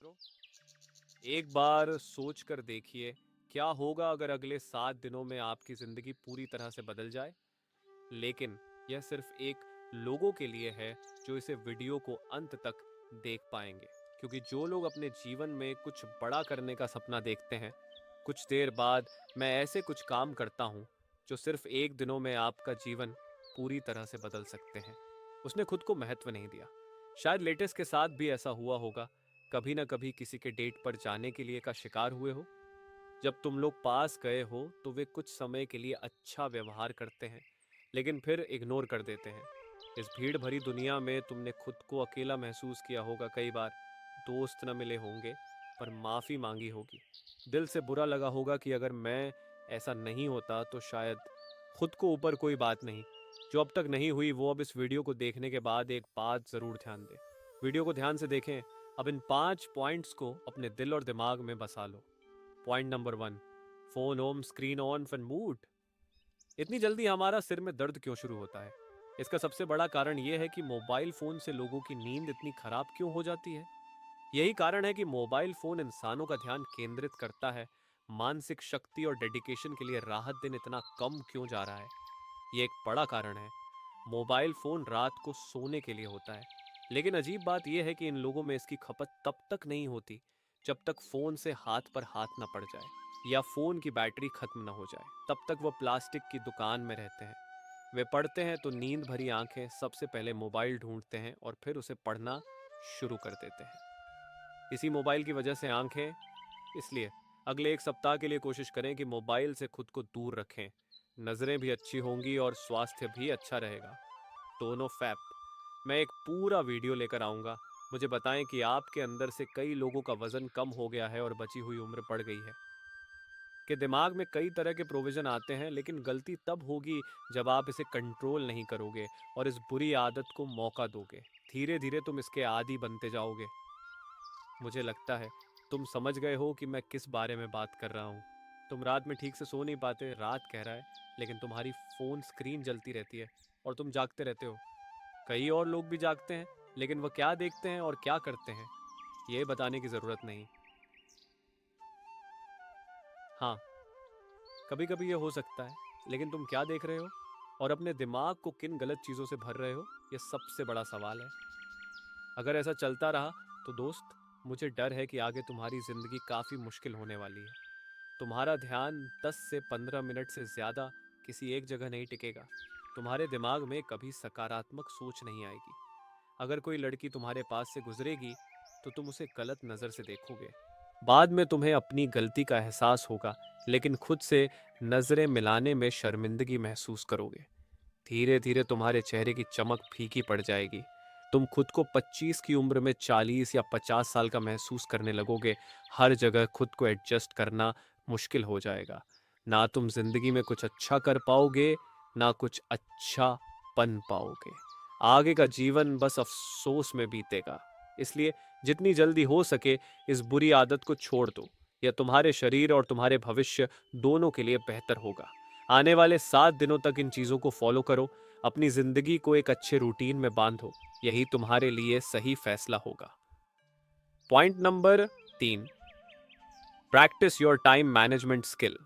मित्रों, एक बार सोच कर देखिए, क्या होगा अगर अगले 7 दिनों में आपकी ज़िंदगी पूरी तरह से बदल जाए। लेकिन यह सिर्फ एक लोगों के लिए है जो इसे वीडियो को अंत तक देख पाएंगे, क्योंकि जो लोग अपने जीवन में कुछ बड़ा करने का सपना देखते हैं, कुछ देर बाद मैं ऐसे कुछ काम करता हूँ जो सिर्फ 1 दिनों में आपका जीवन पूरी तरह से बदल सकते हैं। उसने खुद को महत्व नहीं दिया। शायद लेटेस्ट के साथ भी ऐसा हुआ होगा। कभी ना कभी किसी के डेट पर जाने के लिए का शिकार हुए हो। जब तुम लोग पास गए हो तो वे कुछ समय के लिए अच्छा व्यवहार करते हैं, लेकिन फिर इग्नोर कर देते हैं। इस भीड़ भरी दुनिया में तुमने खुद को अकेला महसूस किया होगा कई बार। दोस्त न मिले होंगे, पर माफ़ी मांगी होगी। दिल से बुरा लगा होगा कि अगर मैं ऐसा नहीं होता तो शायद। खुद को ऊपर कोई बात नहीं जो अब तक नहीं हुई, वो अब इस वीडियो को देखने के बाद एक बात ज़रूर ध्यान दें। वीडियो को ध्यान से देखें। अब इन 5 पॉइंट्स को अपने दिल और दिमाग में बसा लो। Point number 1, phone on, screen on, फिर मूड। इतनी जल्दी हमारा सिर में दर्द क्यों शुरू होता है? इसका सबसे बड़ा कारण यह है कि मोबाइल फोन से लोगों की नींद इतनी खराब क्यों हो जाती है। यही कारण है कि मोबाइल फोन इंसानों का ध्यान केंद्रित करता है। मानसिक शक्ति और डेडिकेशन के लिए राहत दिन इतना कम क्यों जा रहा है? ये एक बड़ा कारण है। मोबाइल फोन रात को सोने के लिए होता है, लेकिन अजीब बात यह है कि इन लोगों में इसकी खपत तब तक नहीं होती जब तक फोन से हाथ पर हाथ न पड़ जाए या फोन की बैटरी खत्म न हो जाए। तब तक वो प्लास्टिक की दुकान में रहते हैं। वे पढ़ते हैं तो नींद भरी आंखें सबसे पहले मोबाइल ढूंढते हैं और फिर उसे पढ़ना शुरू कर देते हैं। इसी मोबाइल की वजह से आंखें। इसलिए अगले 1 सप्ताह के लिए कोशिश करें कि मोबाइल से खुद को दूर रखें। नज़रें भी अच्छी होंगी और स्वास्थ्य भी अच्छा रहेगा। दोनों फैप। मैं एक पूरा वीडियो लेकर आऊँगा। मुझे बताएं कि आपके अंदर से कई लोगों का वज़न कम हो गया है और बची हुई उम्र बढ़ गई है। कि दिमाग में कई तरह के प्रोविज़न आते हैं, लेकिन गलती तब होगी जब आप इसे कंट्रोल नहीं करोगे और इस बुरी आदत को मौका दोगे। धीरे धीरे तुम इसके आदी बनते जाओगे। मुझे लगता है तुम समझ गए हो कि मैं किस बारे में बात कर रहा हूँ। तुम रात में ठीक से सो नहीं पाते, रात कह रहा है, लेकिन तुम्हारी फ़ोन स्क्रीन जलती रहती है और तुम जागते रहते हो। कई और लोग भी जागते हैं, लेकिन वह क्या देखते हैं और क्या करते हैं, ये बताने की ज़रूरत नहीं। हाँ, कभी कभी ये हो सकता है, लेकिन तुम क्या देख रहे हो और अपने दिमाग को किन गलत चीज़ों से भर रहे हो, ये सबसे बड़ा सवाल है। अगर ऐसा चलता रहा तो दोस्त, मुझे डर है कि आगे तुम्हारी ज़िंदगी काफ़ी मुश्किल होने वाली है। तुम्हारा ध्यान 10 से 15 मिनट से ज़्यादा किसी एक जगह नहीं टिकेगा। तुम्हारे दिमाग में कभी सकारात्मक सोच नहीं आएगी। अगर कोई लड़की तुम्हारे पास से गुजरेगी तो तुम उसे गलत नज़र से देखोगे। बाद में तुम्हें अपनी गलती का एहसास होगा, लेकिन खुद से नज़रें मिलाने में शर्मिंदगी महसूस करोगे। धीरे धीरे तुम्हारे चेहरे की चमक फीकी पड़ जाएगी। तुम खुद को 25 की उम्र में 40 या 50 साल का महसूस करने लगोगे। हर जगह खुद को एडजस्ट करना मुश्किल हो जाएगा। ना तुम जिंदगी में कुछ अच्छा कर पाओगे, ना कुछ अच्छा बन पाओगे। आगे का जीवन बस अफसोस में बीतेगा। इसलिए जितनी जल्दी हो सके इस बुरी आदत को छोड़ दो। यह तुम्हारे शरीर और तुम्हारे भविष्य दोनों के लिए बेहतर होगा। आने वाले 7 दिनों तक इन चीज़ों को फॉलो करो। अपनी जिंदगी को एक अच्छे रूटीन में बांधो। यही तुम्हारे लिए सही फैसला होगा। Point number 3, practice your time management skill.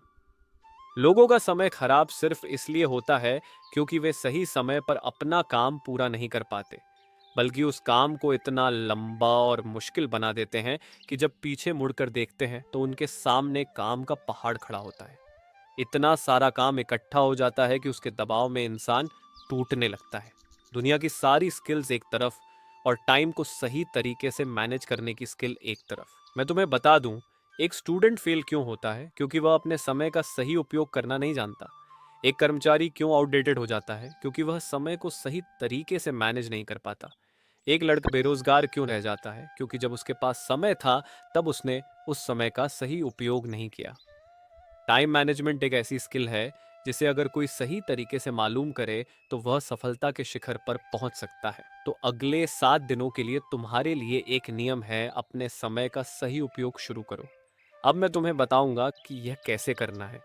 लोगों का समय खराब सिर्फ इसलिए होता है क्योंकि वे सही समय पर अपना काम पूरा नहीं कर पाते, बल्कि उस काम को इतना लंबा और मुश्किल बना देते हैं कि जब पीछे मुड़कर देखते हैं तो उनके सामने काम का पहाड़ खड़ा होता है। इतना सारा काम इकट्ठा हो जाता है कि उसके दबाव में इंसान टूटने लगता है। दुनिया की सारी स्किल्स एक तरफ और टाइम को सही तरीके से मैनेज करने की स्किल एक तरफ। मैं तुम्हें बता दूं, एक स्टूडेंट फेल क्यों होता है? क्योंकि वह अपने समय का सही उपयोग करना नहीं जानता। एक कर्मचारी क्यों आउटडेटेड हो जाता है? क्योंकि वह समय को सही तरीके से मैनेज नहीं कर पाता। एक लड़का बेरोजगार क्यों रह जाता है? क्योंकि जब उसके पास समय था तब उसने उस समय का सही उपयोग नहीं किया। टाइम मैनेजमेंट एक ऐसी स्किल है जिसे अगर कोई सही तरीके से मालूम करे तो वह सफलता के शिखर पर पहुंच सकता है। तो अगले 7 दिनों के लिए तुम्हारे लिए एक नियम है, अपने समय का सही उपयोग शुरू करो। अब मैं तुम्हें बताऊंगा कि यह कैसे करना है।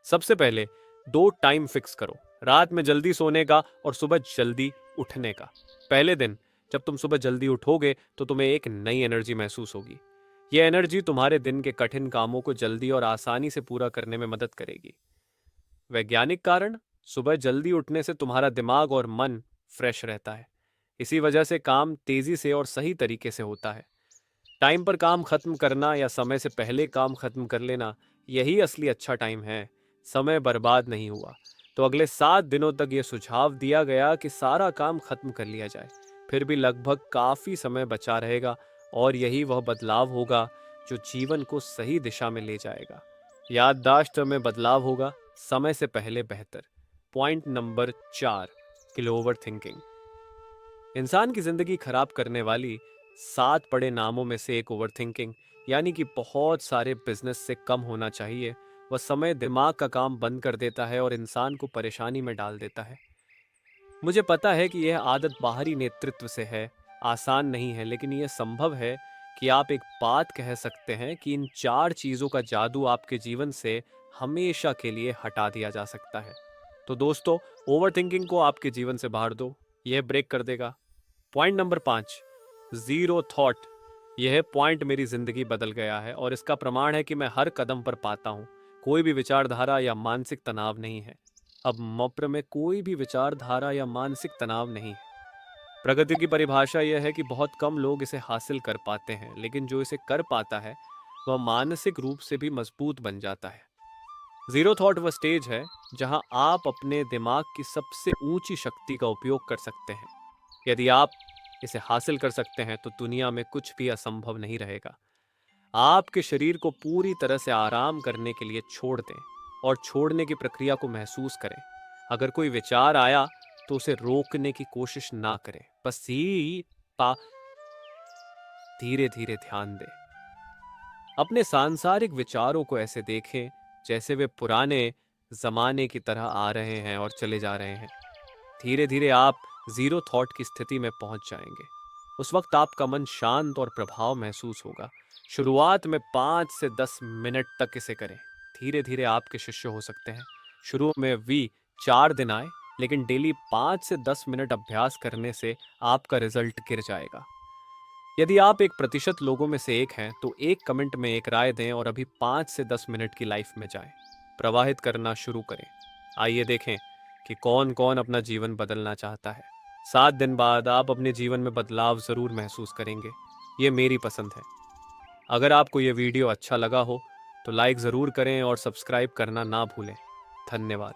सबसे पहले 2 टाइम फिक्स करो, रात में जल्दी सोने का और सुबह जल्दी उठने का। पहले दिन जब तुम सुबह जल्दी उठोगे तो तुम्हें एक नई एनर्जी महसूस होगी। ये एनर्जी तुम्हारे दिन के कठिन कामों को जल्दी और आसानी से पूरा करने में मदद करेगी। वैज्ञानिक कारण, सुबह जल्दी उठने से तुम्हारा दिमाग और मन फ्रेश रहता है। इसी वजह से काम तेजी से और सही तरीके से होता है। टाइम पर काम खत्म करना या समय से पहले काम खत्म कर लेना, यही असली अच्छा टाइम है। समय बर्बाद नहीं हुआ। तो अगले 7 दिनों तक ये सुझाव दिया गया कि सारा काम खत्म कर लिया जाए। फिर भी लगभग काफी समय बचा रहेगा और यही वह बदलाव होगा जो जीवन को सही दिशा में ले जाएगा। याददाश्त में बदलाव होगा, समय से पहले बेहतर। पॉइंट नंबर 4, किल ओवर थिंकिंग। इंसान की जिंदगी खराब करने वाली 7 बड़े नामों में से एक ओवर थिंकिंग, यानी कि बहुत सारे बिजनेस से कम होना चाहिए। वह समय दिमाग का काम बंद कर देता है और इंसान को परेशानी में डाल देता है। मुझे पता है कि यह आदत बाहरी नेतृत्व से है, आसान नहीं है, लेकिन यह संभव है कि आप एक बात कह सकते हैं कि इन 4 चीजों का जादू आपके जीवन से हमेशा के लिए हटा दिया जा सकता है। तो दोस्तों, ओवर थिंकिंग को आपके जीवन से बाहर दो, यह ब्रेक कर देगा। Point number 5, zero thought. यह पॉइंट मेरी जिंदगी बदल गया है और इसका प्रमाण है कि मैं हर कदम पर पाता हूँ कोई भी विचारधारा या मानसिक तनाव नहीं है। अब मप्र में कोई भी विचारधारा या मानसिक तनाव नहीं है। प्रगति की परिभाषा यह है कि बहुत कम लोग इसे हासिल कर पाते हैं, लेकिन जो इसे कर पाता है वह मानसिक रूप से भी मजबूत बन जाता है। जीरो थॉट वह स्टेज है जहां आप अपने दिमाग की सबसे ऊंची शक्ति का उपयोग कर सकते हैं। यदि आप इसे हासिल कर सकते हैं तो दुनिया में कुछ भी असंभव नहीं रहेगा। आपके शरीर को पूरी तरह से आराम करने के लिए छोड़ दें और छोड़ने की प्रक्रिया को महसूस करें। अगर कोई विचार आया तो उसे रोकने की कोशिश ना करें, बस ही पा धीरे धीरे ध्यान दें। अपने सांसारिक विचारों को ऐसे देखें जैसे वे पुराने जमाने की तरह आ रहे हैं और चले जा रहे हैं। धीरे धीरे आप जीरो थॉट की स्थिति में पहुंच जाएंगे। उस वक्त आपका मन शांत और प्रभाव महसूस होगा। शुरुआत में 5 से 10 मिनट तक इसे करें। धीरे धीरे आपके शिष्य हो सकते हैं। शुरू में भी 4 दिन आए, लेकिन डेली 5 से 10 मिनट अभ्यास करने से आपका रिजल्ट गिर जाएगा। यदि आप 1% लोगों में से एक हैं तो एक कमेंट में एक राय दें और अभी 5 से 10 मिनट की लाइफ में जाएं। प्रवाहित करना शुरू करें। आइए देखें कि कौन कौन अपना जीवन बदलना चाहता है। 7 दिन बाद आप अपने जीवन में बदलाव जरूर महसूस करेंगे। ये मेरी पसंद है। अगर आपको ये वीडियो अच्छा लगा हो तो लाइक ज़रूर करें और सब्सक्राइब करना ना भूलें। धन्यवाद।